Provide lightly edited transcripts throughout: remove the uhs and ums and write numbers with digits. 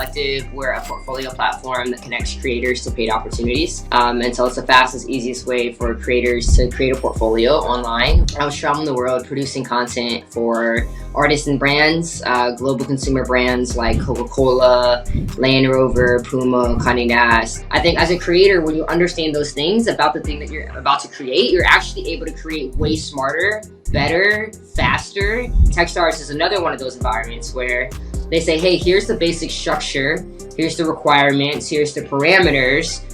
collective. We're a portfolio platform that connects creators to paid opportunities. And so it's the fastest, easiest way for creators to create a portfolio online. I was traveling the world producing content for artists and brands, global consumer brands like Coca-Cola, Land Rover, Puma, Condé Nast. I think as a creator, when you understand those things about the thing that you're about to create, you're actually able to create way smarter, better, faster. Techstars is another one of those environments where they say, hey, here's the basic structure, here's the requirements, here's the parameters.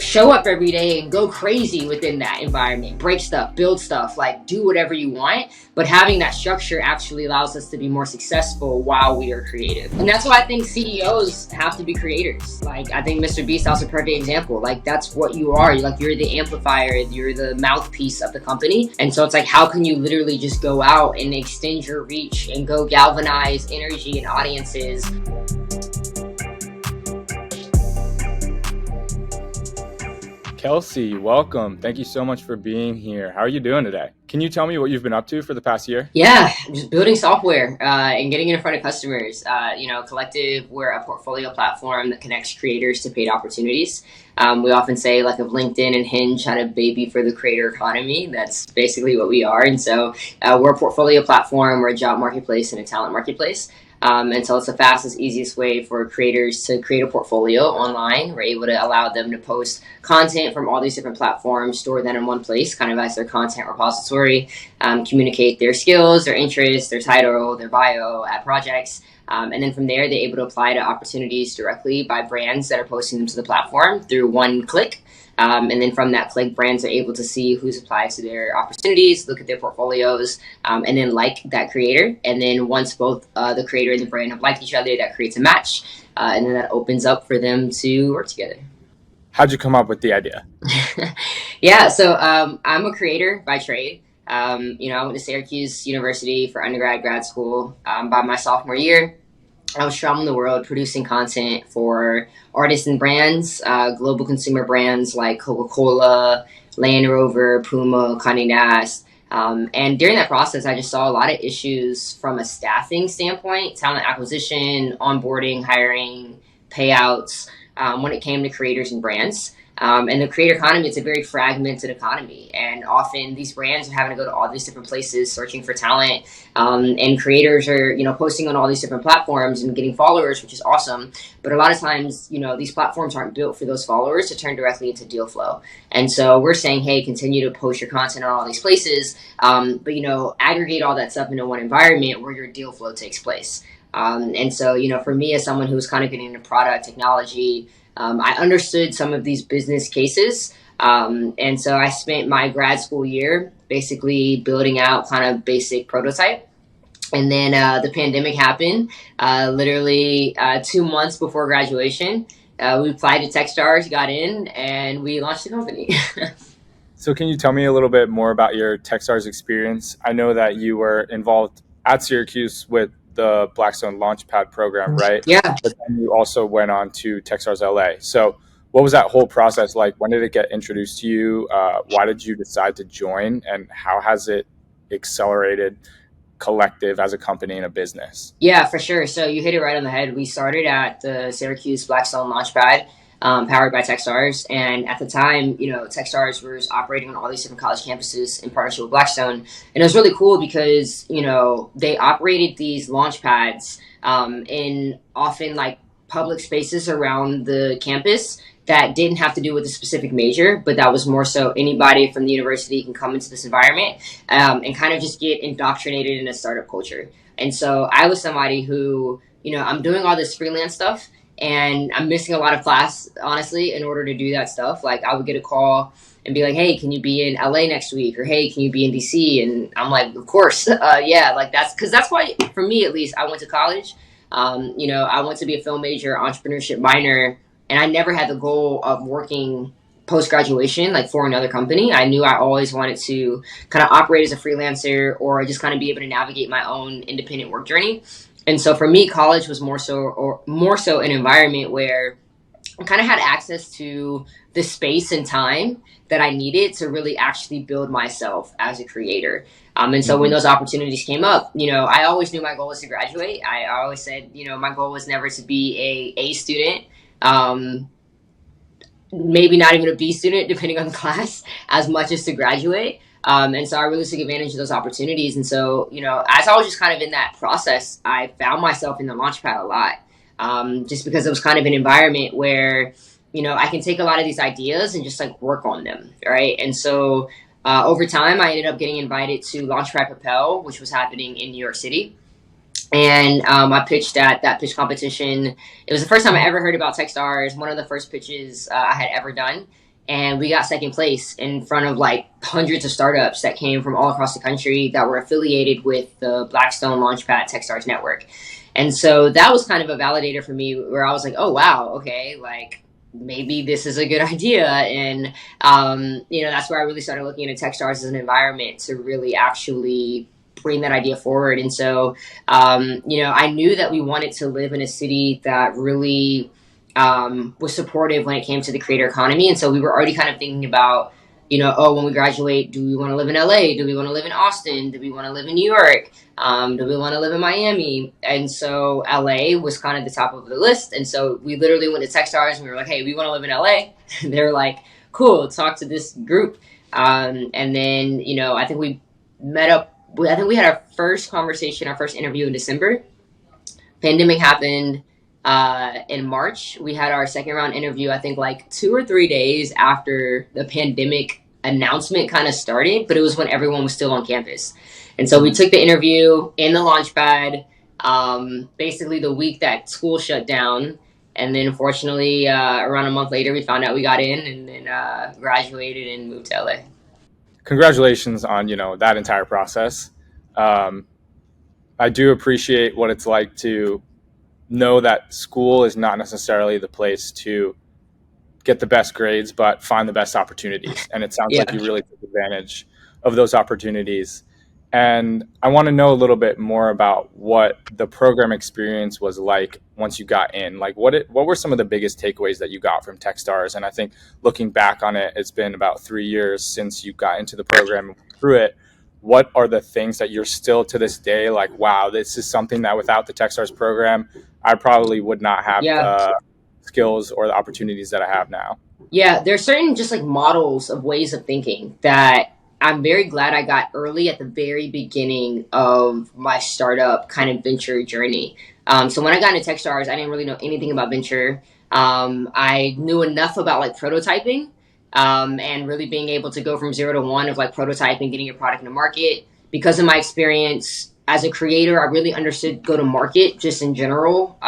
Show up every day and go crazy within that environment. Break stuff, build stuff, like do whatever you want. But having that structure actually allows us to be more successful while we are creative. And that's why I think CEOs have to be creators. Like I think Mr. Beast is a perfect example. Like that's what you are. You're the amplifier, you're the mouthpiece of the company. And so it's like, how can you literally just go out and extend your reach and go galvanize energy and audiences? Kelsey, welcome. Thank you so much for being here. How are you doing today? Can you tell me what you've been up to for the past year? Yeah, just building software and getting in front of customers. Collective, we're a portfolio platform that connects creators to paid opportunities. We often say, like, if LinkedIn and Hinge had a baby for the creator economy, that's basically what we are. And so we're a portfolio platform, we're a job marketplace and a talent marketplace. And so it's the fastest, easiest way for creators to create a portfolio online. We're able to allow them to post content from all these different platforms, store that in one place, kind of as their content repository, communicate their skills, their interests, their title, their bio, add projects. And then from there, they're able to apply to opportunities directly by brands that are posting them to the platform through one click. And then from that click, brands are able to see who's applied to their opportunities, look at their portfolios, and then like that creator. And then once both the creator and the brand have liked each other, that creates a match. And then that opens up for them to work together. How'd you come up with the idea? Yeah, so I'm a creator by trade. I went to Syracuse University for undergrad, grad school. By my sophomore year, I was traveling the world producing content for artists and brands, global consumer brands like Coca-Cola, Land Rover, Puma, Condé Nast. And during that process, I just saw a lot of issues from a staffing standpoint, talent acquisition, onboarding, hiring, payouts, when it came to creators and brands. And the creator economy, it's a very fragmented economy. And often these brands are having to go to all these different places searching for talent. And creators are, posting on all these different platforms and getting followers, which is awesome. But a lot of times, these platforms aren't built for those followers to turn directly into deal flow. And so we're saying, hey, continue to post your content on all these places, but aggregate all that stuff into one environment where your deal flow takes place. And so, for me, as someone who's kind of getting into product technology, I understood some of these business cases. And so I spent my grad school year basically building out kind of basic prototype. And then the pandemic happened literally 2 months before graduation. We applied to Techstars, got in, and we launched the company. So can you tell me a little bit more about your Techstars experience? I know that you were involved at Syracuse with the Blackstone Launchpad program, right? Yeah. But then you also went on to Techstars LA. So what was that whole process like? When did it get introduced to you? Why did you decide to join? And how has it accelerated Collective as a company and a business? Yeah, for sure. So you hit it right on the head. We started at the Syracuse Blackstone Launchpad, powered by Techstars. And at the time, Techstars was operating on all these different college campuses in partnership with Blackstone. And it was really cool because, they operated these launch pads in often like public spaces around the campus that didn't have to do with a specific major, but that was more so anybody from the university can come into this environment and kind of just get indoctrinated in a startup culture. And so I was somebody who, I'm doing all this freelance stuff, and I'm missing a lot of class, honestly, in order to do that stuff. Like I would get a call and be like, hey, can you be in LA next week? Or hey, can you be in DC? And I'm like, of course. Yeah, like that's why, for me at least, I went to college. I went to be a film major, entrepreneurship minor, and I never had the goal of working post-graduation, like for another company. I knew I always wanted to kind of operate as a freelancer or just kind of be able to navigate my own independent work journey. And so for me, college was more so an environment where I kind of had access to the space and time that I needed to really actually build myself as a creator. And so when Hmm. those opportunities came up, I always knew my goal was to graduate. I always said, my goal was never to be a student. Um, Maybe not even a B student, depending on the class, as much as to graduate. And so I really took advantage of those opportunities. And so, as I was just kind of in that process, I found myself in the Launchpad a lot, just because it was kind of an environment where, I can take a lot of these ideas and just like work on them, right? And so over time, I ended up getting invited to Launchpad Propel, which was happening in New York City. And I pitched at that pitch competition. It was the first time I ever heard about Techstars. One of the first pitches I had ever done, and we got second place in front of like hundreds of startups that came from all across the country that were affiliated with the Blackstone Launchpad Techstars network. And so that was kind of a validator for me, where I was like, oh wow, okay, like maybe this is a good idea. And that's where I really started looking at Techstars as an environment to really actually bring that idea forward. And so I knew that we wanted to live in a city that really was supportive when it came to the creator economy. And so we were already kind of thinking about, oh, when we graduate, do we want to live in LA? Do we want to live in Austin? Do we want to live in New York? Do we want to live in Miami? And so LA was kind of the top of the list. And so we literally went to Techstars and we were like, hey, we want to live in LA. And they were like, cool, talk to this group. And then, I think we met up. I think we had our first conversation, our first interview in December. Pandemic happened in March. We had our second round interview, I think, like 2 or 3 days after the pandemic announcement kind of started, but it was when everyone was still on campus. And so we Hmm. took the interview in the Launchpad, basically the week that school shut down. And then, fortunately, around a month later, we found out we got in, and then graduated and moved to LA. Congratulations on that entire process. Um, I do appreciate what it's like to know that school is not necessarily the place to get the best grades, but find the best opportunities. And it sounds like Yeah. you really took advantage of those opportunities. And I want to know a little bit more about what the program experience was like once you got in. Like, what were some of the biggest takeaways that you got from Techstars? And I think looking back on it, it's been about 3 years since you got into the program and through it. What are the things that you're still to this day like, wow, this is something that without the Techstars program, I probably would not have Yeah. the skills or the opportunities that I have now? Yeah, there's certain just like models of ways of thinking that I'm very glad I got early at the very beginning of my startup kind of venture journey. So when I got into Techstars, I didn't really know anything about venture. I knew enough about like prototyping, and really being able to go from 0 to 1 of like prototyping, getting your product in the market. Because of my experience as a creator, I really understood go to market just in general.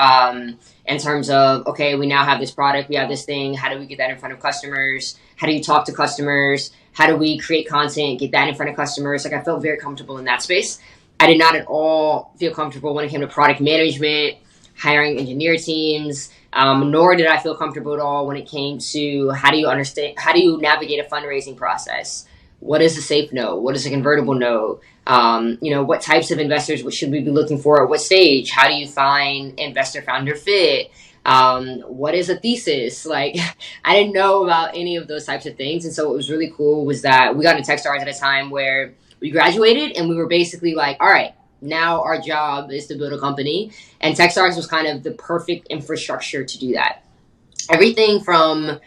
In terms of, okay, we now have this product, we have this thing, how do we get that in front of customers? How do you talk to customers? How do we create content, get that in front of customers? Like, I felt very comfortable in that space. I did not at all feel comfortable when it came to product management, hiring engineer teams, nor did I feel comfortable at all when it came to how do you navigate a fundraising process? What is a safe note? What is a convertible note? What types of investors should we be looking for at what stage? How do you find investor founder fit? What is a thesis? Like, I didn't know about any of those types of things. And so what was really cool was that we got into Techstars at a time where we graduated and we were basically like, all right, now our job is to build a company. And Techstars was kind of the perfect infrastructure to do that. Everything from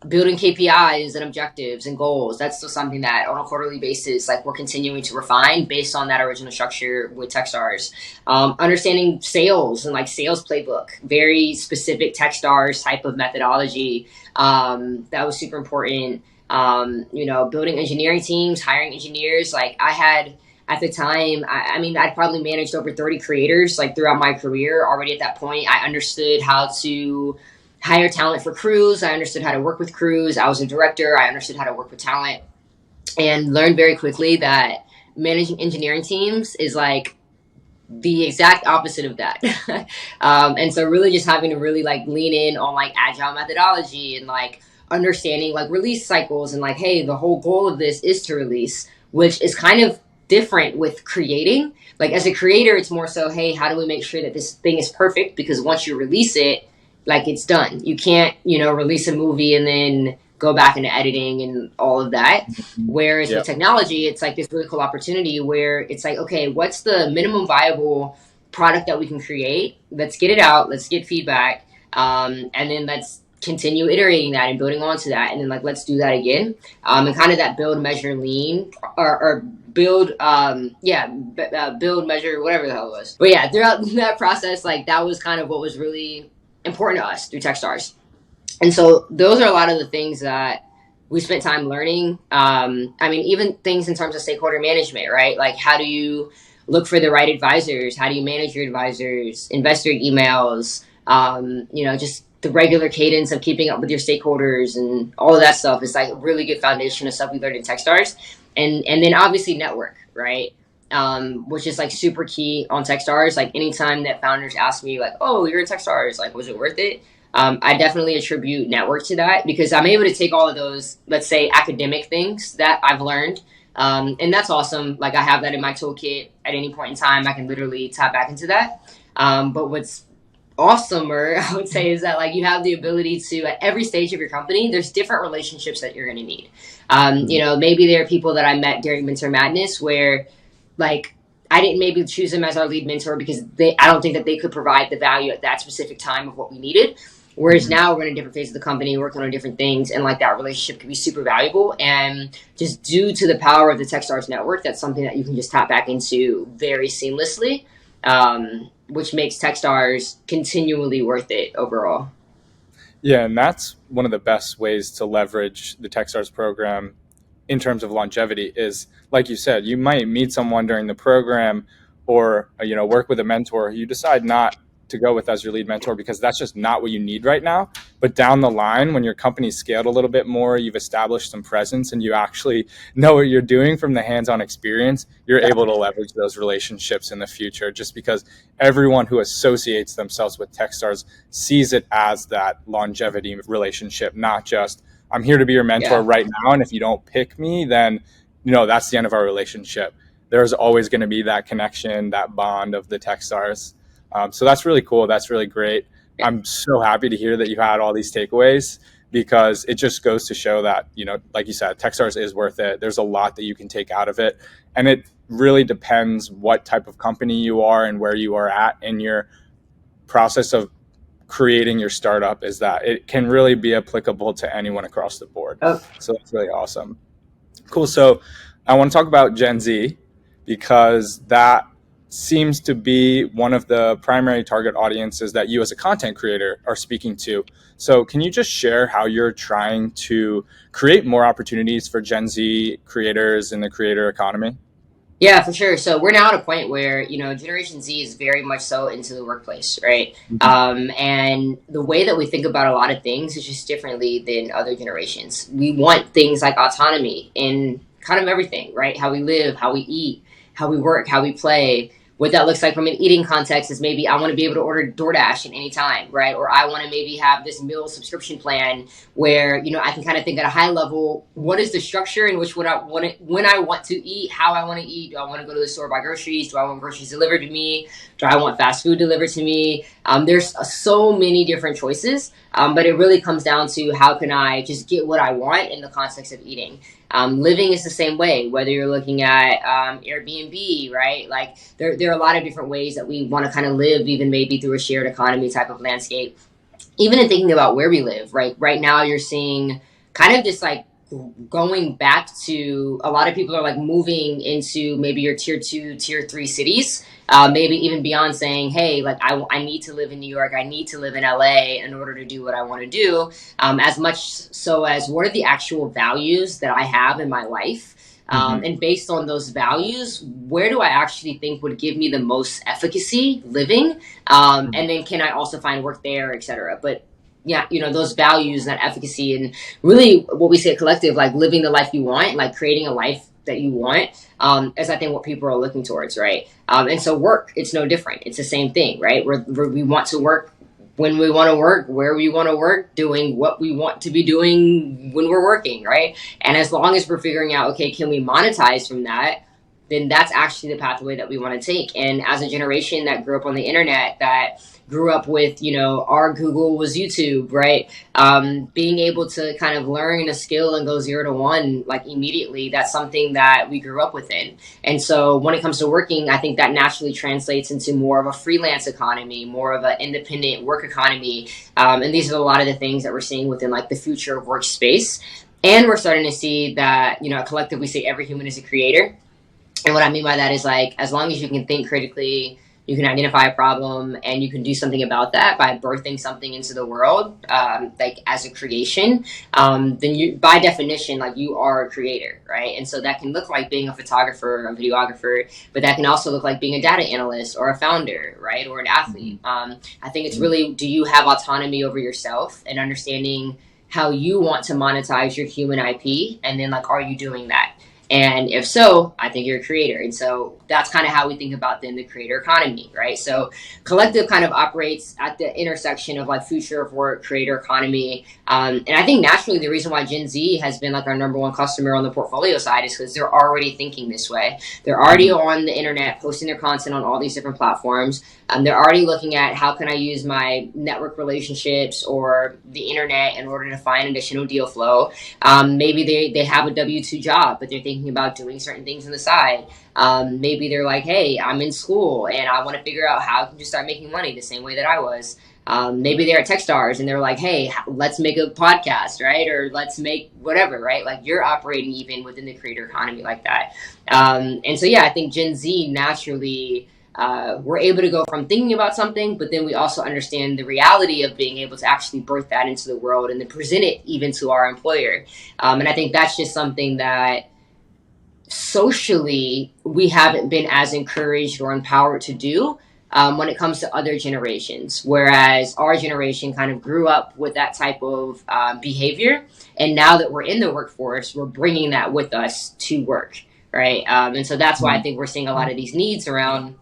building KPIs and objectives and goals. That's still something that on a quarterly basis, like we're continuing to refine based on that original structure with Techstars. Understanding sales and like sales playbook, very specific Techstars type of methodology. That was super important. Building engineering teams, hiring engineers. Like I had at the time, I mean, I'd probably managed over 30 creators like throughout my career already at that point. I understood how to hire talent for crews. I understood how to work with crews. I was a director. I understood how to work with talent and learned very quickly that managing engineering teams is like the exact opposite of that. And so really just having to really like lean in on like agile methodology and like understanding like release cycles and like, hey, the whole goal of this is to release, which is kind of different with creating. Like as a creator, it's more so, hey, how do we make sure that this thing is perfect? Because once you release it, like it's done. You can't, release a movie and then go back into editing and all of that. Mhm. Whereas with Yep. technology, it's like this really cool opportunity where it's like, okay, what's the minimum viable product that we can create? Let's get it out. Let's get feedback. And then let's continue iterating that and building onto that. And then like, let's do that again. And kind of that build, measure, lean or build, build, measure, whatever the hell it was. But yeah, throughout that process, like that was kind of what was really important to us through Techstars. And so those are a lot of the things that we spent time learning. I mean, even things in terms of stakeholder management, right? Like, how do you look for the right advisors? How do you manage your advisors? Investor emails, just the regular cadence of keeping up with your stakeholders and all of that stuff is like a really good foundation of stuff we learned in Techstars. And then obviously network, right? Which is like super key on Techstars. Like anytime that founders ask me like, oh, you're in Techstars, like, was it worth it? I definitely attribute network to that because I'm able to take all of those, let's say, academic things that I've learned. And that's awesome. Like I have that in my toolkit at any point in time. I can literally tap back into that. But what's awesomer, I would say, is that like you have the ability to, at every stage of your company, there's different relationships that you're going to need. Maybe there are people that I met during Mentor Madness where like I didn't maybe choose them as our lead mentor because I don't think that they could provide the value at that specific time of what we needed. Whereas Mhm. now we're in a different phase of the company, working on different things, and like that relationship can be super valuable. And just due to the power of the Techstars network, that's something that you can just tap back into very seamlessly, which makes Techstars continually worth it overall. Yeah, and that's one of the best ways to leverage the Techstars program in terms of longevity is like you said, you might meet someone during the program or work with a mentor you decide not to go with as your lead mentor because that's just not what you need right now. But down the line, when your company's scaled a little bit more, you've established some presence and you actually know what you're doing from the hands-on experience, you're able to leverage those relationships in the future just because everyone who associates themselves with Techstars sees it as that longevity relationship, not just I'm here to be your mentor Yeah. right now. And if you don't pick me, then, that's the end of our relationship. There's always going to be that connection, that bond of the Techstars. So that's really cool. That's really great. Yeah. I'm so happy to hear that you had all these takeaways because it just goes to show that, like you said, Techstars is worth it. There's a lot that you can take out of it. And it really depends what type of company you are and where you are at in your process of creating your startup is that it can really be applicable to anyone across the board. Oh, So that's really awesome. Cool. So I want to talk about Gen Z because that seems to be one of the primary target audiences that you as a content creator are speaking to. So can you just share how you're trying to create more opportunities for Gen Z creators in the creator economy? yeah, for sure. So we're now at a point where, Generation Z is very much so into the workplace, right? Mhm. And the way that we think about a lot of things is just differently than other generations. We want things like autonomy in kind of everything, right? How we live, how we eat, how we work, how we play. What that looks like from an eating context is maybe I want to be able to order DoorDash at any time, right? Or I want to maybe have this meal subscription plan where I can kind of think at a high level what is the structure in which what I want it, when I want to eat, how I want to eat. Do I want to go to the store buy groceries? Do I want groceries delivered to me? Do I want fast food delivered to me? There's so many different choices, but it really comes down to how can I just get what I want in the context of eating. Living is the same way, whether you're looking at Airbnb, right? Like there are a lot of different ways that we want to kind of live, even maybe through a shared economy type of landscape. Even in thinking about where we live, right? Right now, you're seeing kind of this like going back to a lot of people are like moving into maybe your tier 2, tier 3 cities, maybe even beyond saying, hey, like I need to live in New York, I need to live in LA in order to do what I want to do, as much so as what are the actual values that I have in my life. Mm-hmm. And based on those values, where do I actually think would give me the most efficacy living? And then can I also find work there, et cetera? But yeah, those values and that efficacy and really what we say at Collective, like living the life you want, like creating a life that you want, is I think what people are looking towards, right? And so work, it's no different. It's the same thing, right? We want to work when we want to work, where we want to work, doing what we want to be doing when we're working, right? And as long as we're figuring out, okay, can we monetize from that? then that's actually the pathway that we want to take. And as a generation that grew up on the internet, that grew up with, our Google was YouTube, right? Being able to kind of learn a skill and go 0 to 1 like immediately, that's something that we grew up within. And so when it comes to working, I think that naturally translates into more of a freelance economy, more of an independent work economy. And these are a lot of the things that we're seeing within like the future of workspace. And we're starting to see that, collectively we say every human is a creator. And what I mean by that is like, as long as you can think critically, you can identify a problem and you can do something about that by birthing something into the world, like as a creation, then you, by definition, like you are a creator, right? And so that can look like being a photographer, a videographer, but that can also look like being a data analyst or a founder, right? Or an athlete. I think it's really, do you have autonomy over yourself and understanding how you want to monetize your human IP? And then like, are you doing that? And if so, I think you're a creator. And so that's kind of how we think about then the creator economy, right? So collective kind of operates at the intersection of like future of work, creator economy. And I think naturally the reason why Gen Z has been like our number one customer on the portfolio side is because they're already thinking this way. They're already on the internet, posting their content on all these different platforms. They're already looking at how can I use my network relationships or the internet in order to find additional deal flow. Maybe they have a W-2 job, but they're thinking about doing certain things on the side. Maybe they're like, hey, I'm in school and I want to figure out how I can just start making money the same way that I was. Maybe they're at Techstars and they're like, hey, let's make a podcast, right? Or let's make whatever, right? Like you're operating even within the creator economy like that. And so, yeah, I think Gen Z naturally, we're able to go from thinking about something, but then we also understand the reality of being able to actually birth that into the world and then present it even to our employer. And I think that's just something that socially we haven't been as encouraged or empowered to do when it comes to other generations, whereas our generation kind of grew up with that type of behavior, and now that we're in the workforce, we're bringing that with us to work, right? And so that's why I think we're seeing a lot of these needs around,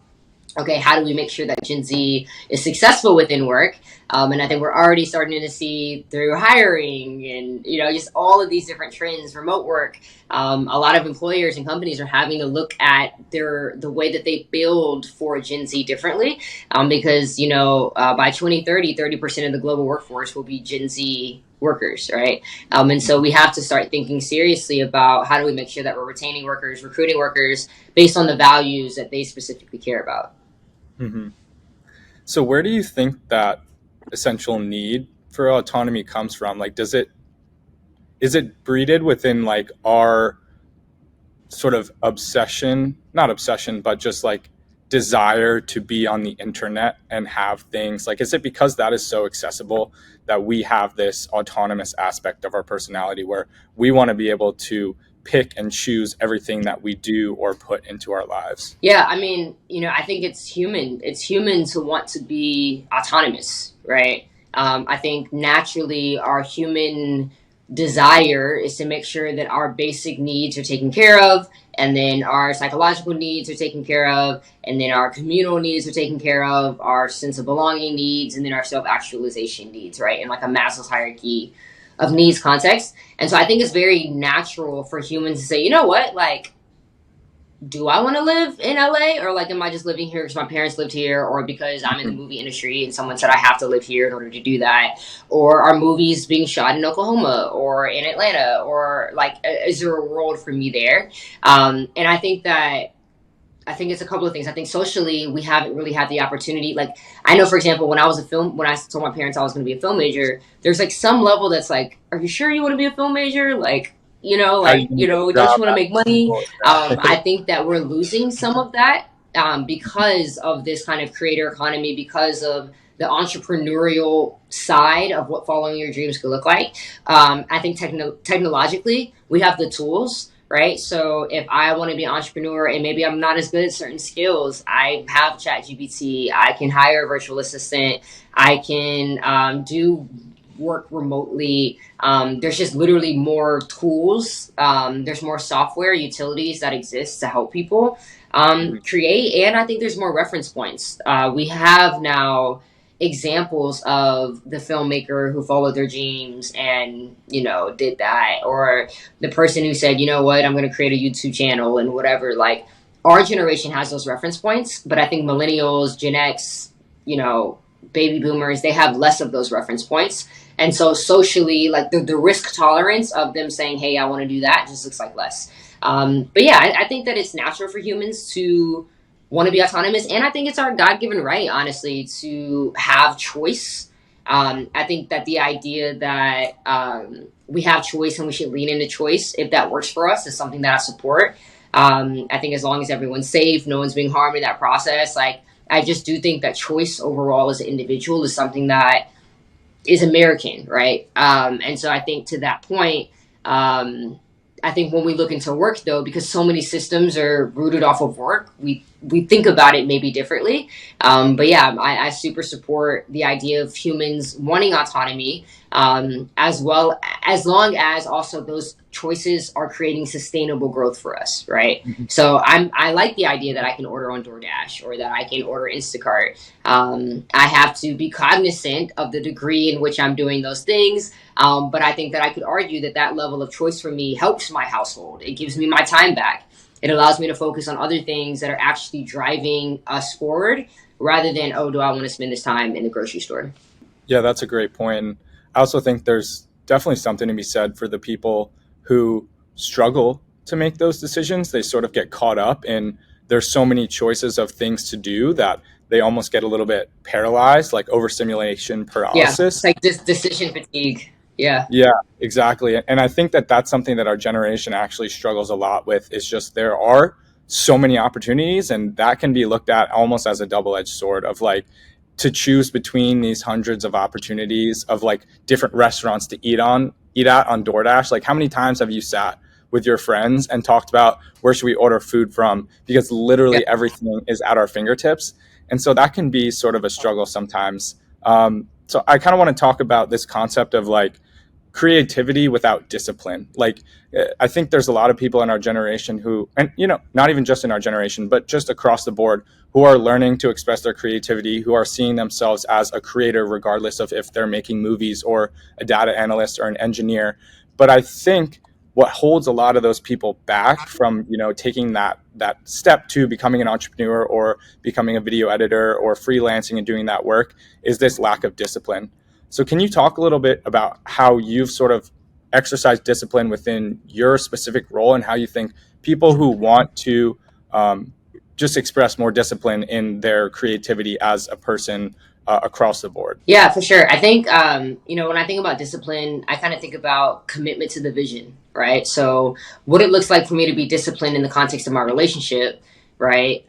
okay, how do we make sure that Gen Z is successful within work? And I think we're already starting to see through hiring and, just all of these different trends, remote work. A lot of employers and companies are having to look at the way that they build for Gen Z differently, because, by 2030, 30% of the global workforce will be Gen Z workers, right? And so we have to start thinking seriously about how do we make sure that we're retaining workers, recruiting workers based on the values that they specifically care about. Mm-hmm. So where do you think that essential need for autonomy comes from? Like, is it breeded within like our sort of not obsession, but just like desire to be on the internet and have things like, is it because that is so accessible that we have this autonomous aspect of our personality where we want to be able to pick and choose everything that we do or put into our lives? Yeah, I mean, I think it's human. It's human to want to be autonomous, right? I think naturally our human desire is to make sure that our basic needs are taken care of, and then our psychological needs are taken care of, and then our communal needs are taken care of, our sense of belonging needs, and then our self-actualization needs, right? In like a Maslow's hierarchy of needs context. And so I think it's very natural for humans to say, you know what, like, do I want to live in LA, or like am I just living here because my parents lived here, or because I'm in the movie industry and someone said I have to live here in order to do that, or are movies being shot in Oklahoma or in Atlanta, or like is there a world for me there? And I think it's a couple of things. I think socially we haven't really had the opportunity. Like I know, for example, when I told my parents I was going to be a film major, there's like some level that's like, are you sure you want to be a film major? Like, don't you want to make money? I think that we're losing some of that because of this kind of creator economy, because of the entrepreneurial side of what following your dreams could look like. I think technologically we have the tools, right? So if I want to be an entrepreneur and maybe I'm not as good at certain skills, I have ChatGPT. I can hire a virtual assistant. I can do work remotely. There's just literally more tools. There's more software utilities that exist to help people create. And I think there's more reference points. We have now examples of the filmmaker who followed their dreams and, did that, or the person who said, you know what, I'm going to create a YouTube channel and whatever. Like our generation has those reference points, but I think millennials, Gen X, you know, baby boomers, they have less of those reference points. And so socially, like the risk tolerance of them saying, hey, I want to do that just looks like less. But yeah, I think that it's natural for humans to want to be autonomous. And I think it's our God given right, honestly, to have choice. I think that the idea that we have choice and we should lean into choice, if that works for us, is something that I support. I think as long as everyone's safe, no one's being harmed in that process, like I just do think that choice overall as an individual is something that is American, right? And so I think to that point, I think when we look into work though, because so many systems are rooted off of work, we think about it maybe differently. But yeah, I super support the idea of humans wanting autonomy, as well as long as also those choices are creating sustainable growth for us, right? Mhm. So I like the idea that I can order on DoorDash or that I can order Instacart. I have to be cognizant of the degree in which I'm doing those things. But I think that I could argue that that level of choice for me helps my household. It gives me my time back. It allows me to focus on other things that are actually driving us forward rather than, oh, do I want to spend this time in the grocery store? Yeah, that's a great point. And I also think there's definitely something to be said for the people who struggle to make those decisions. They sort of get caught up in there's so many choices of things to do that they almost get a little bit paralyzed, like overstimulation Yeah, it's paralysis. like this decision fatigue. Yeah. Yeah, exactly. And I think that that's something that our generation actually struggles a lot with is just there are so many opportunities and that can be looked at almost as a double-edged sword of like to choose between these hundreds of opportunities of like different restaurants to eat at on DoorDash. Like how many times have you sat with your friends and talked about where should we order food from because Yeah. literally everything is at our fingertips. And so that can be sort of a struggle sometimes. So I kind of want to talk about this concept of like creativity without discipline. Like, I think there's a lot of people in our generation who, and you know, not even just in our generation, but just across the board, who are learning to express their creativity, who are seeing themselves as a creator, regardless of if they're making movies or a data analyst or an engineer. But I think what holds a lot of those people back from, you know, taking that step to becoming an entrepreneur or becoming a video editor or freelancing and doing that work is this lack of discipline. So can you talk a little bit about how you've sort of exercised discipline within your specific role and how you think people who want to just express more discipline in their creativity as a person across the board? Yeah, for sure. I think, when I think about discipline, I kind of think about commitment to the vision, right? So, what it looks like for me to be disciplined in the context of my relationship, right?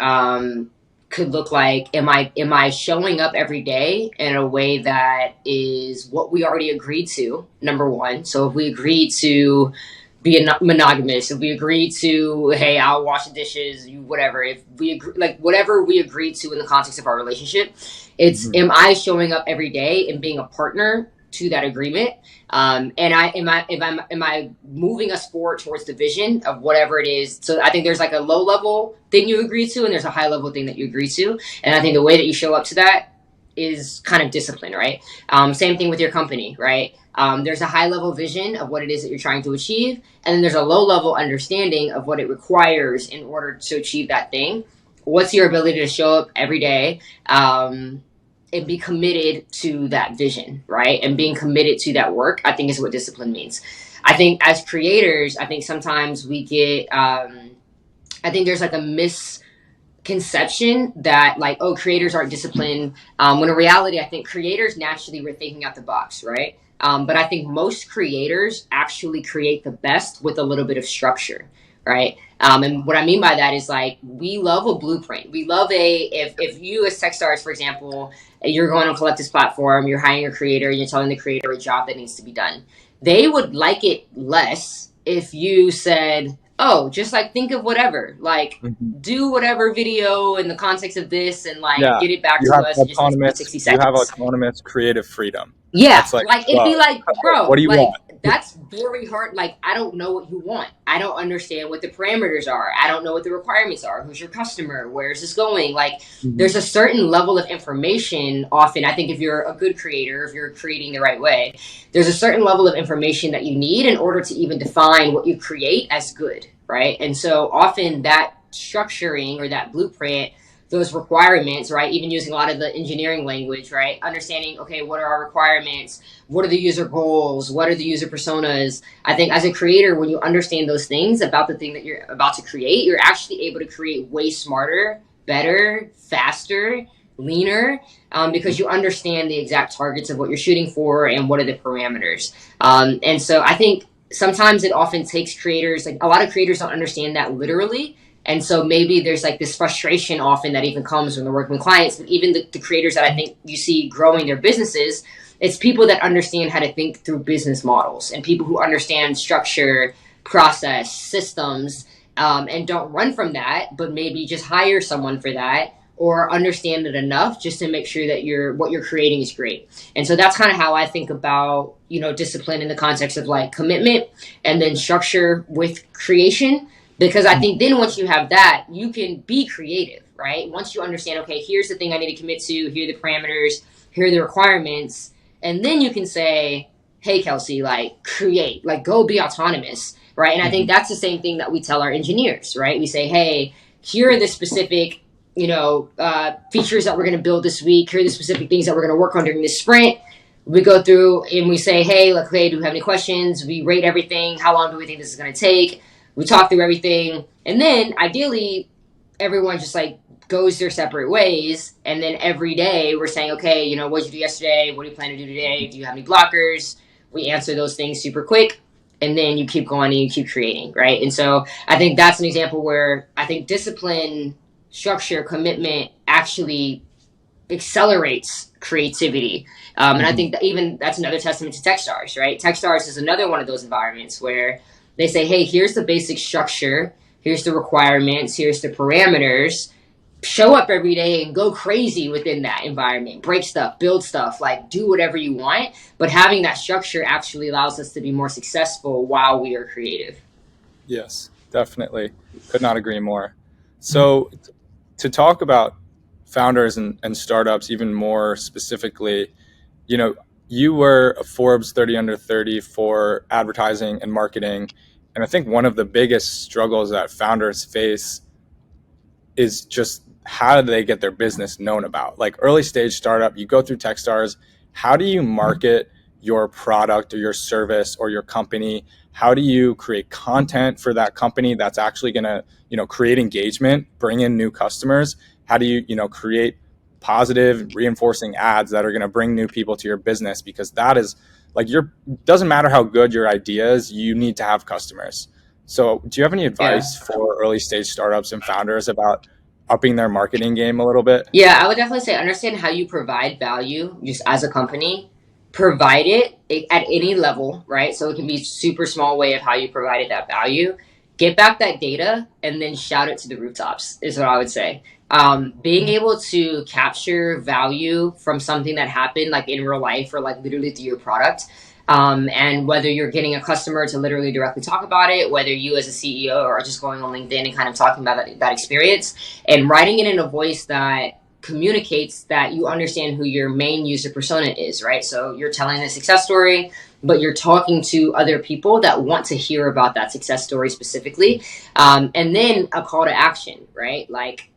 Could look like, am I showing up every day in a way that is what we already agreed to? Number one. So, if we agreed to be monogamous, if we agreed to, hey, I'll wash the dishes, you whatever. If we agree, like whatever we agreed to in the context of our relationship, it's Mhm. am I showing up every day and being a partner to that agreement? And am I moving us forward towards the vision of whatever it is? So I think there's like a low level thing you agree to, and there's a high level thing that you agree to. And I think the way that you show up to that is kind of discipline, right? Same thing with your company, right? There's a high level vision of what it is that you're trying to achieve, and then there's a low level understanding of what it requires in order to achieve that thing. What's your ability to show up every day and be committed to that vision, right? And being committed to that work, I think is what discipline means. I think as creators, I think sometimes we get, I think there's like a misconception that like, oh, creators aren't disciplined. When in reality, I think creators naturally were thinking out the box, right? But I think most creators actually create the best with a little bit of structure, right? And what I mean by that is like we love a blueprint. We love if you as Techstars, for example, you're going on Collective's platform, you're hiring a creator, you're telling the creator a job that needs to be done. They would like it less if you said, oh, just like think of whatever, like Mhm. do whatever video in the context of this and like Yeah, get it back to us in just in 60 you have seconds. autonomous creative freedom. Yeah, It's like, like it'd be well, like, what bro, do you like want? that's very hard. Like, I don't know what you want. I don't understand what the parameters are. I don't know what the requirements are. Who's your customer? Where is this going? Like, there's Mhm. a certain level of information. Often, I think if you're a good creator, if you're creating the right way, there's a certain level of information that you need in order to even define what you create as good, right? And so often that structuring or that blueprint, those requirements, right? Even using a lot of the engineering language, right? Understanding, okay, what are our requirements? What are the user goals? What are the user personas? I think as a creator, when you understand those things about the thing that you're about to create, you're actually able to create way smarter, better, faster, leaner, because you understand the exact targets of what you're shooting for and what are the parameters. And so I think sometimes it often takes creators, like a lot of creators don't understand that literally. And so maybe there's like this frustration often that even comes when they're working with clients. But even the creators that I think you see growing their businesses, it's people that understand how to think through business models and people who understand structure, process, systems, and don't run from that, but maybe just hire someone for that or understand it enough just to make sure that what you're creating is great. And so that's kind of how I think about, discipline in the context of like commitment and then structure with creation. Because I think then once you have that, you can be creative, right? Once you understand, okay, here's the thing I need to commit to, here are the parameters, here are the requirements. And then you can say, hey, Kelsey, like create, like go be autonomous, right? And I think that's the same thing that we tell our engineers, right? We say, hey, here are the specific, features that we're going to build this week. Here are the specific things that we're going to work on during this sprint. We go through and we say, hey, like, hey, do we have any questions? We rate everything. How long do we think this is going to take? We talk through everything. And then ideally, everyone just like goes their separate ways. And then every day we're saying, okay, what did you do yesterday? What do you plan to do today? Do you have any blockers? We answer those things super quick. And then you keep going and you keep creating, right? And so I think that's an example where I think discipline, structure, commitment actually accelerates creativity. And I think that even that's another testament to Techstars, right? Techstars is another one of those environments where they say, hey, here's the basic structure, here's the requirements, here's the parameters. Show up every day and go crazy within that environment. Break stuff, build stuff, like do whatever you want. But having that structure actually allows us to be more successful while we are creative. Yes, definitely. Could not agree more. So to talk about founders and startups even more specifically, you were a Forbes 30 under 30 for advertising and marketing. And I think one of the biggest struggles that founders face is just how do they get their business known about? Like early stage startup, you go through Techstars. How do you market your product or your service or your company? How do you create content for that company that's actually going to, create engagement, bring in new customers? How do you, create positive reinforcing ads that are going to bring new people to your business? Because that is like doesn't matter how good your idea is, you need to have customers. So do you have any advice for early stage startups and founders about upping their marketing game a little bit? Yeah, I would definitely say understand how you provide value just as a company. Provide it at any level, right? So it can be a super small way of how you provided that value. Get back that data and then shout it to the rooftops is what I would say. Being able to capture value from something that happened like in real life or like literally through your product. And whether you're getting a customer to literally directly talk about it, whether you as a CEO are just going on LinkedIn and kind of talking about that experience and writing it in a voice that communicates that you understand who your main user persona is, right? So you're telling a success story, but you're talking to other people that want to hear about that success story specifically. And then a call to action, right? Like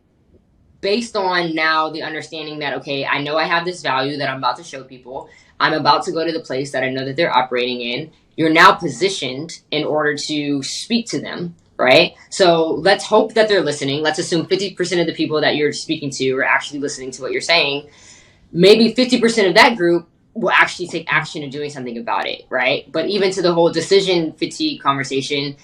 based on now the understanding that, okay, I know I have this value that I'm about to show people. I'm about to go to the place that I know that they're operating in. You're now positioned in order to speak to them, right? So let's hope that they're listening. Let's assume 50% of the people that you're speaking to are actually listening to what you're saying. Maybe 50% of that group will actually take action in doing something about it, right? But even to the whole decision fatigue conversation,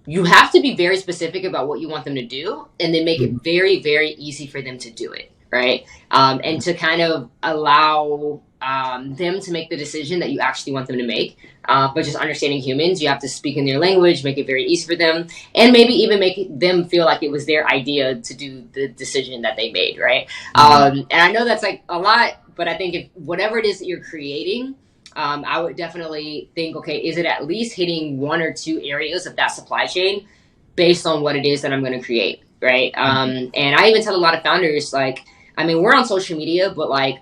you have to be very specific about what you want them to do and then make it very, very easy for them to do it, right? And to kind of allow them to make the decision that you actually want them to make. But just understanding humans, you have to speak in their language, make it very easy for them, and maybe even make them feel like it was their idea to do the decision that they made, right? And I know that's like a lot, but I think if whatever it is that you're creating, I would definitely think, okay, is it at least hitting one or two areas of that supply chain based on what it is that I'm going to create, right? And I even tell a lot of founders, like, I mean, we're on social media, but like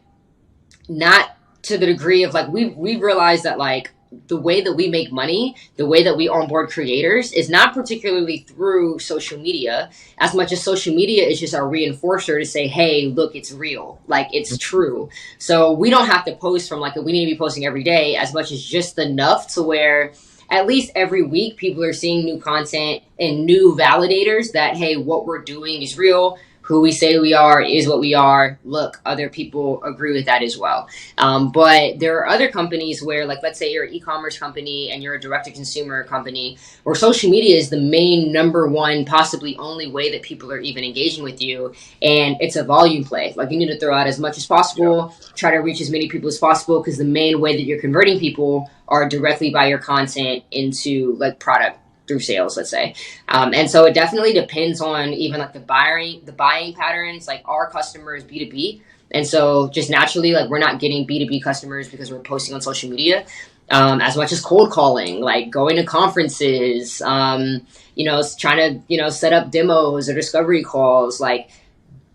not to the degree of like, we've realized that like the way that we make money, the way that we onboard creators is not particularly through social media as much as social media is just our reinforcer to say, hey, look, it's real, like it's true. So we don't have to post from like we need to be posting every day as much as just enough to where at least every week people are seeing new content and new validators that, hey, what we're doing is real. Who we say we are is what we are. Look, other people agree with that as well. But there are other companies where, like, let's say you're an e-commerce company and you're a direct-to-consumer company, where social media is the main number one, possibly only way that people are even engaging with you. And it's a volume play. Like, you need to throw out as much as possible, try to reach as many people as possible, because the main way that you're converting people are directly by your content into, like, product through sales, let's say. And so it definitely depends on even like the buying patterns. Like our customer is B2B. And so just naturally, like we're not getting B2B customers because we're posting on social media as much as cold calling, like going to conferences, trying to, set up demos or discovery calls, like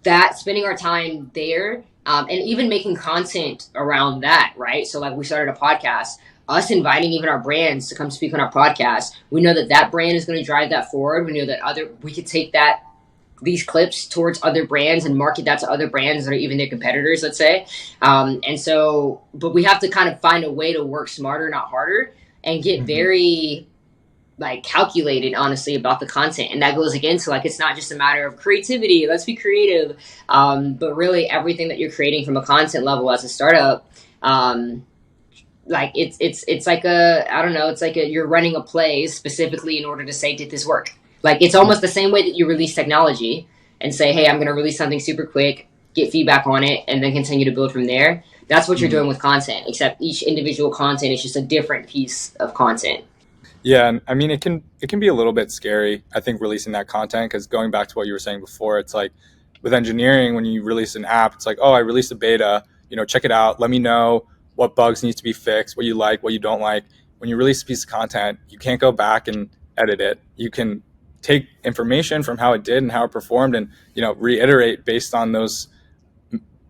that, spending our time there. And even making content around that, right? So like we started a podcast, us inviting even our brands to come speak on our podcast. We know that that brand is going to drive that forward. We know that we could take these clips towards other brands and market that to other brands that are even their competitors, let's say. But we have to kind of find a way to work smarter, not harder, and get very like calculated, honestly, about the content. And that goes again to like, it's not just a matter of creativity, let's be creative, but really everything that you're creating from a content level as a startup, like it's like I don't know, it's like you're running a play specifically in order to say, did this work? Like it's almost the same way that you release technology and say, hey, I'm going to release something super quick, get feedback on it, and then continue to build from there. That's what you're doing with content, except each individual content is just a different piece of content. Yeah, and I mean it can be a little bit scary, I think, releasing that content, because going back to what you were saying before, it's like with engineering, when you release an app, it's like, oh, I released a beta, check it out, let me know what bugs need to be fixed, what you like, what you don't like. When you release a piece of content, you can't go back and edit it. You can take information from how it did and how it performed and reiterate based on those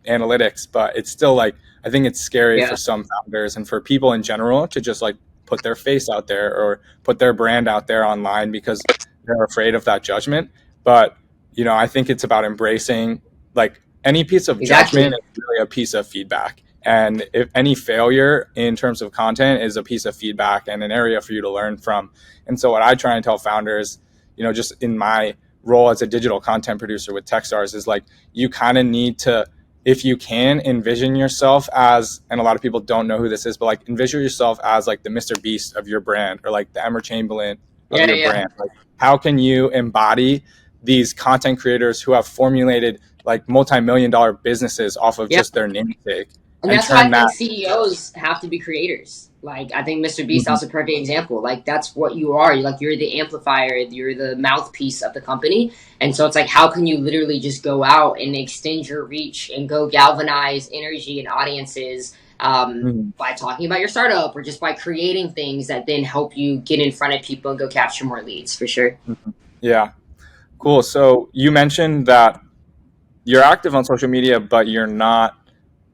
analytics, but it's still like, I think it's scary Yeah, for some founders and for people in general to just like put their face out there or put their brand out there online because they're afraid of that judgment. But I think it's about embracing, like, any piece of judgment exactly. is really a piece of feedback, and if any failure in terms of content is a piece of feedback and an area for you to learn from. And so what I try and tell founders, just in my role as a digital content producer with Techstars, is like, you kind of need to, if you can, envision yourself as, and a lot of people don't know who this is, but like envision yourself as like the Mr. Beast of your brand, or like the Emma Chamberlain of Yeah, your yeah, brand. Like, how can you embody these content creators who have formulated like multi-million dollar businesses off of yeah. just their namesake And and that's why I turn that? think CEOs have to be creators. Like I think Mr. Beast Mhm. is a perfect example. Like that's what you are. You're the amplifier. You're the mouthpiece of the company. And so it's like, how can you literally just go out and extend your reach and go galvanize energy and audiences Mhm. by talking about your startup or just by creating things that then help you get in front of people and go capture more leads, for sure. Mhm. Yeah, cool. So you mentioned that you're active on social media, but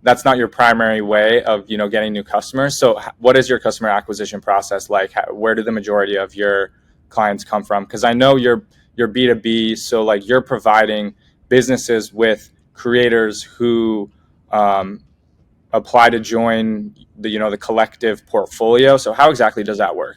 that's not your primary way of getting new customers. So what is your customer acquisition process like? Where do the majority of your clients come from? Because I know you're B2B, so like you're providing businesses with creators who um, apply to join the collective portfolio. So how exactly does that work?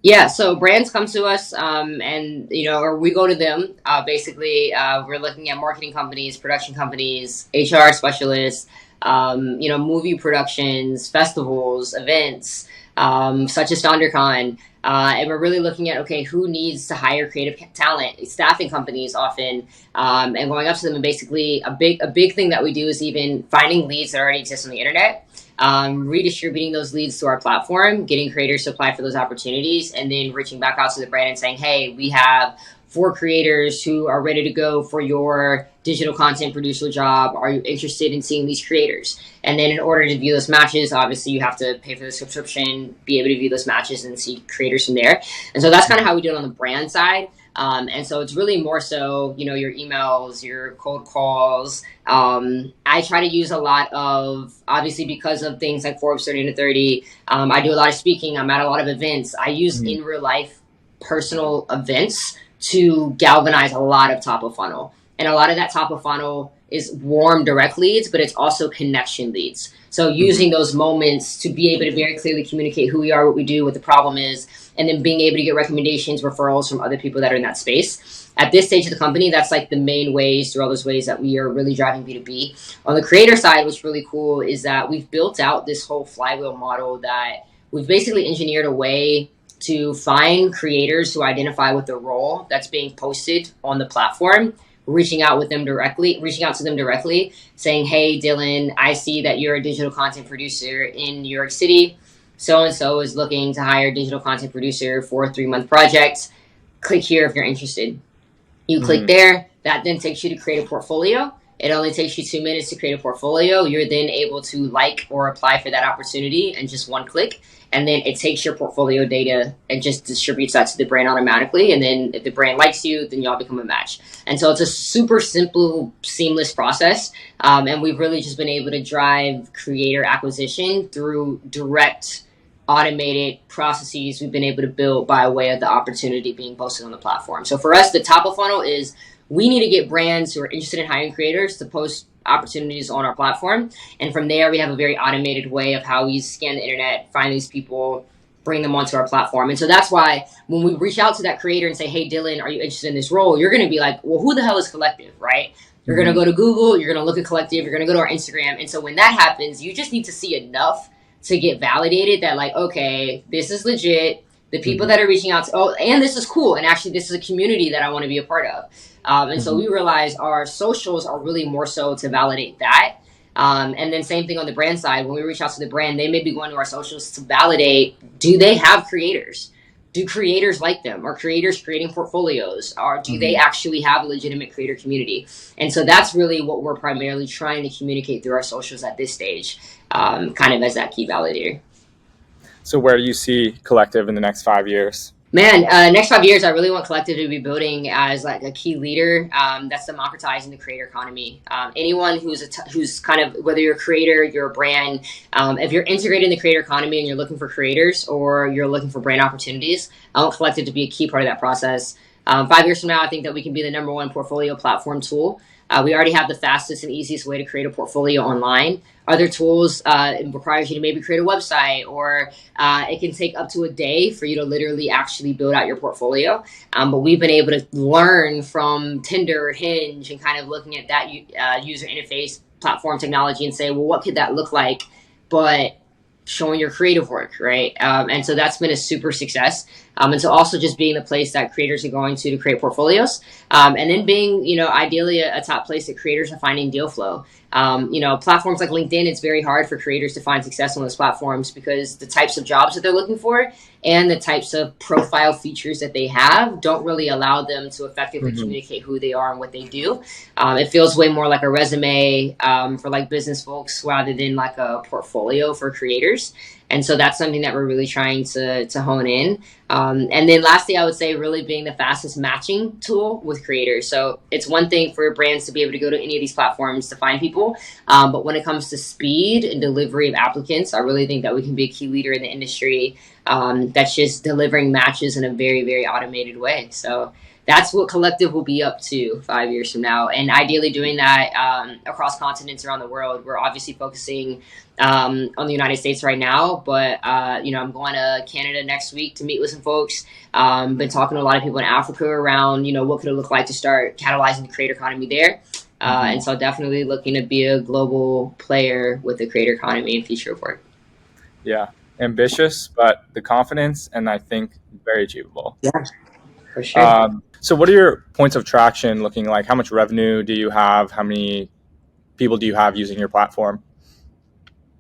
Yeah, so brands come to us, and or we go to them. Basically, we're looking at marketing companies, production companies, HR specialists, movie productions, festivals, events, such as FounderCon, and we're really looking at, okay, who needs to hire creative talent? Staffing companies often, and going up to them, and basically a big thing that we do is even finding leads that already exist on the internet, redistributing those leads to our platform, getting creators to apply for those opportunities, and then reaching back out to the brand and saying, hey, we have 4 creators who are ready to go for your digital content producer job. Are you interested in seeing these creators? And then in order to view those matches, obviously you have to pay for the subscription, be able to view those matches and see creators from there. And so that's kind of how we do it on the brand side. And so it's really more so, your emails, your cold calls. I try to use a lot of, obviously, because of things like Forbes 30 to 30. I do a lot of speaking. I'm at a lot of events. I use Mhm. in real life personal events to galvanize a lot of top of funnel. And a lot of that top of funnel is warm direct leads, but it's also connection leads. So Mhm. using those moments to be able to very clearly communicate who we are, what we do, what the problem is, and then being able to get recommendations, referrals from other people that are in that space. At this stage of the company, that's like the main ways, through all those ways that we are really driving B2B. On the creator side, what's really cool is that we've built out this whole flywheel model that we've basically engineered a way to find creators who identify with the role that's being posted on the platform, reaching out to them directly, saying, "Hey, Dylan, I see that you're a digital content producer in New York City. So and so is looking to hire a digital content producer for a 3-month project. Click here if you're interested." You click Mhm. there, that then takes you to create a portfolio. It only takes you 2 minutes to create a portfolio. You're then able to like or apply for that opportunity in just one click. And then it takes your portfolio data and just distributes that to the brand automatically. And then if the brand likes you, then y'all become a match. And so it's a super simple, seamless process. And we've really just been able to drive creator acquisition through direct automated processes we've been able to build by way of the opportunity being posted on the platform. So for us, the top of funnel is we need to get brands who are interested in hiring creators to post opportunities on our platform. And from there, we have a very automated way of how we scan the internet, find these people, bring them onto our platform. And so that's why when we reach out to that creator and say, "Hey, Dylan, are you interested in this role?" You're going to be like, "Well, who the hell is Collective?" Right? You're going to Mhm. go to Google, you're going to look at Collective, you're going to go to our Instagram. And so when that happens, you just need to see enough to get validated that, like, okay, this is legit. The people Mhm. that are reaching out to, oh, and this is cool. And actually, this is a community that I want to be a part of. And so Mhm. we realize our socials are really more so to validate that. And then same thing on the brand side. When we reach out to the brand, they may be going to our socials to validate, do they have creators? Do creators like them? Are creators creating portfolios? Or do they Mhm. actually have a legitimate creator community? And so that's really what we're primarily trying to communicate through our socials at this stage, kind of as that key validator. So where do you see Collective in the next 5 years? Man, next 5 years, I really want Collective to be building as like a key leader that's democratizing the creator economy. Anyone who's kind of, whether you're a creator, you're a brand, if you're integrated in the creator economy and you're looking for creators or you're looking for brand opportunities, I want Collective to be a key part of that process. 5 years from now, I think that we can be the number one portfolio platform tool. We already have the fastest and easiest way to create a portfolio online. Other tools, it requires you to maybe create a website, or it can take up to a day for you to literally actually build out your portfolio. But we've been able to learn from Tinder, Hinge, and kind of looking at that user interface platform technology and say, well, what could that look like? But showing your creative work, right? And so that's been a super success. And so also just being the place that creators are going to create portfolios, and then being, ideally a top place that creators are finding deal flow. Platforms like LinkedIn, it's very hard for creators to find success on those platforms because the types of jobs that they're looking for and the types of profile features that they have don't really allow them to effectively Mhm. communicate who they are and what they do. It feels way more like a resume for like business folks rather than like a portfolio for creators. And so that's something that we're really trying to hone in. And then lastly, I would say really being the fastest matching tool with creators. So it's one thing for brands to be able to go to any of these platforms to find people. But when it comes to speed and delivery of applicants, I really think that we can be a key leader in the industry that's just delivering matches in a very, very automated way. So that's what Collective will be up to 5 years from now. And ideally doing that across continents around the world. We're obviously focusing on the United States right now, but I'm going to Canada next week to meet with some folks. Been talking to a lot of people in Africa around, what could it look like to start catalyzing the creator economy there. And Mhm. so definitely looking to be a global player with the creator economy and future of work. Yeah, ambitious, but the confidence, and I think very achievable. Yeah, for sure. So, what are your points of traction looking like? How much revenue do you have? How many people do you have using your platform?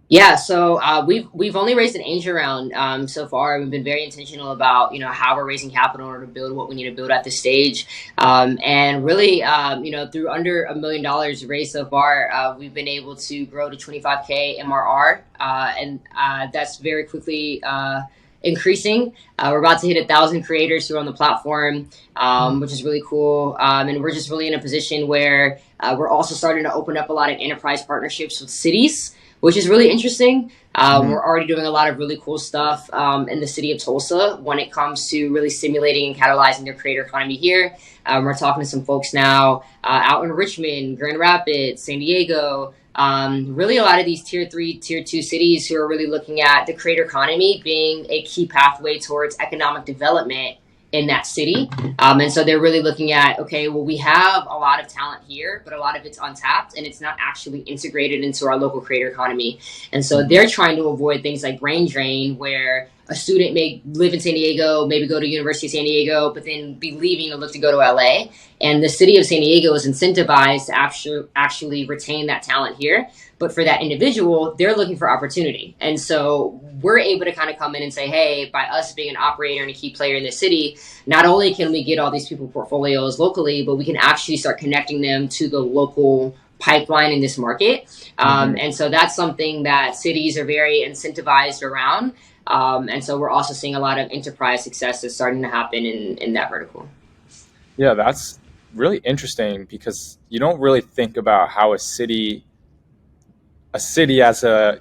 Yeah, so we've only raised an angel round so far. We've been very intentional about how we're raising capital in order to build what we need to build at this stage, and really through under $1 million raised so far, we've been able to grow to 25K MRR, and that's very quickly. increasing. We're about to hit 1,000 creators who are on the platform, which is really cool. And we're just really in a position where we're also starting to open up a lot of enterprise partnerships with cities, which is really interesting. Mhm. We're already doing a lot of really cool stuff in the city of Tulsa when it comes to really stimulating and catalyzing their creator economy here. We're talking to some folks now out in Richmond, Grand Rapids, San Diego, really a lot of these tier 3, tier 2 cities who are really looking at the creator economy being a key pathway towards economic development in that city. And so they're really looking at, okay, well, we have a lot of talent here, but a lot of it's untapped and it's not actually integrated into our local creator economy. And so Mhm. they're trying to avoid things like brain drain, where a student may live in San Diego, maybe go to University of San Diego, but then be leaving to look to go to LA. And the city of San Diego is incentivized to actually retain that talent here. But for that individual, they're looking for opportunity. And so we're able to kind of come in and say, hey, by us being an operator and a key player in the city, not only can we get all these people portfolios locally, but we can actually start connecting them to the local pipeline in this market. Mhm. And so that's something that cities are very incentivized around. And so we're also seeing a lot of enterprise successes starting to happen in that vertical. Yeah, that's really interesting because you don't really think about how a city as a,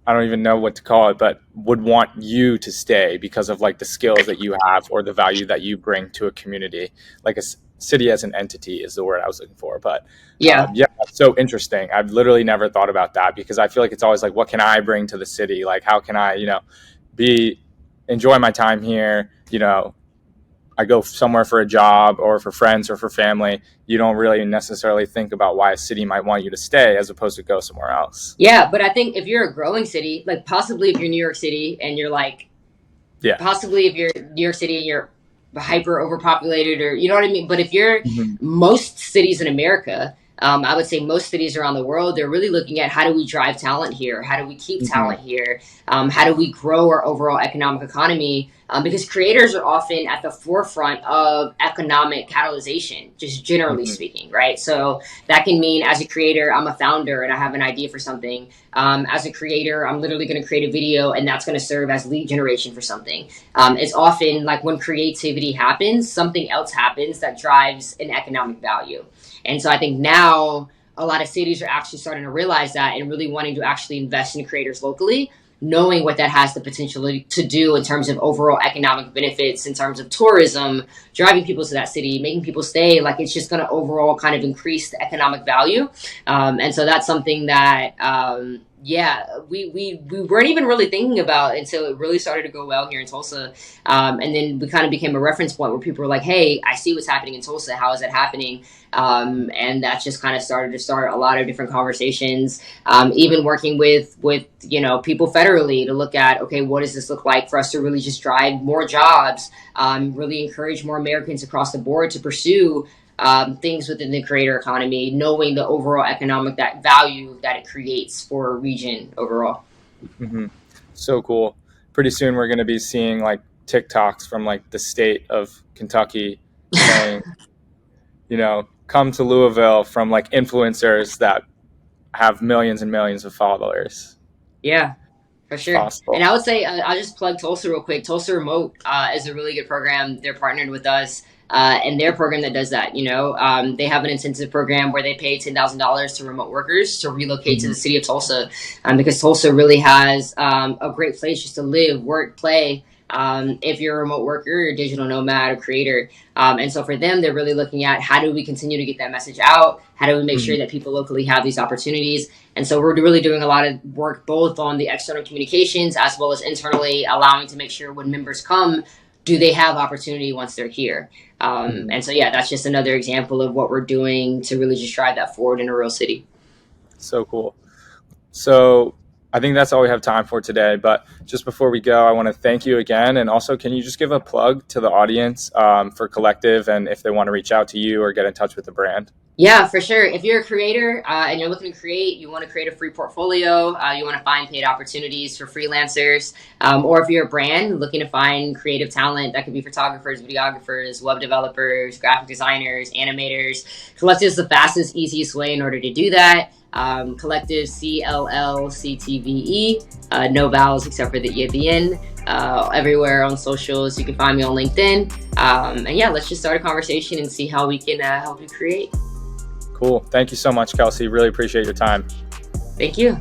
I don't even know what to call it, but would want you to stay because of like the skills that you have or the value that you bring to a community. Like city as an entity is the word I was looking for. But Yeah. yeah, that's so interesting. I've literally never thought about that because I feel like it's always like, what can I bring to the city? Like, how can I, be enjoy my time here? I go somewhere for a job or for friends or for family. You don't really necessarily think about why a city might want you to stay as opposed to go somewhere else. Yeah. But I think if you're a growing city, like possibly if you're New York City and you're like, Yeah. possibly if you're New York City and you're hyper overpopulated, or you know what I mean. But if you're Mhm. most cities in America, I would say most cities around the world, they're really looking at how do we drive talent here? How do we keep Mhm. talent here? How do we grow our overall economic economy? Because creators are often at the forefront of economic catalyzation, just generally Mhm. speaking, right? So that can mean as a creator, I'm a founder and I have an idea for something. As a creator, I'm literally going to create a video and that's going to serve as lead generation for something. It's often like when creativity happens, something else happens that drives an economic value. And so I think now a lot of cities are actually starting to realize that and really wanting to actually invest in creators locally, knowing what that has the potential to do in terms of overall economic benefits, in terms of tourism, driving people to that city, making people stay. Like it's just going to overall kind of increase the economic value. And so that's something that, yeah, we weren't even really thinking about until it really started to go well here in Tulsa. And then we kind of became a reference point where people were like, hey, I see what's happening in Tulsa. How is that happening? And that just kind of started to start a lot of different conversations, even working with people federally to look at, okay, what does this look like for us to really just drive more jobs, really encourage more Americans across the board to pursue things within the creator economy, knowing the overall economic that value that it creates for a region overall. Mhm. So cool. Pretty soon we're going to be seeing like TikToks from like the state of Kentucky saying, come to Louisville from like influencers that have millions and millions of followers. Yeah, for It's sure. And possible. I would say I'll just plug Tulsa real quick. Tulsa Remote is a really good program. They're partnered with us. And their program that does that, they have an intensive program where they pay $10,000 to remote workers to relocate to the Mhm. city of Tulsa, because Tulsa really has a great place just to live, work, play. If you're a remote worker, or a digital nomad or creator, and so for them, they're really looking at how do we continue to get that message out? How do we make Mhm. sure that people locally have these opportunities? And so we're really doing a lot of work both on the external communications as well as internally, allowing to make sure when members come, do they have opportunity once they're here? Mhm. And so, yeah, that's just another example of what we're doing to really just drive that forward in a real city. So cool. So I think that's all we have time for today. But just before we go, I want to thank you again. And also, can you just give a plug to the audience for Collective and if they want to reach out to you or get in touch with the brand? Yeah, for sure. If you're a creator and you're looking to create, you want to create a free portfolio, you want to find paid opportunities for freelancers, or if you're a brand looking to find creative talent, that could be photographers, videographers, web developers, graphic designers, animators. Collective is the fastest, easiest way in order to do that. Collective CLLCTVE. No vowels except for the E at the end. Everywhere on socials. You can find me on LinkedIn. And yeah, let's just start a conversation and see how we can help you create. Cool. Thank you so much, Kelsey. Really appreciate your time. Thank you.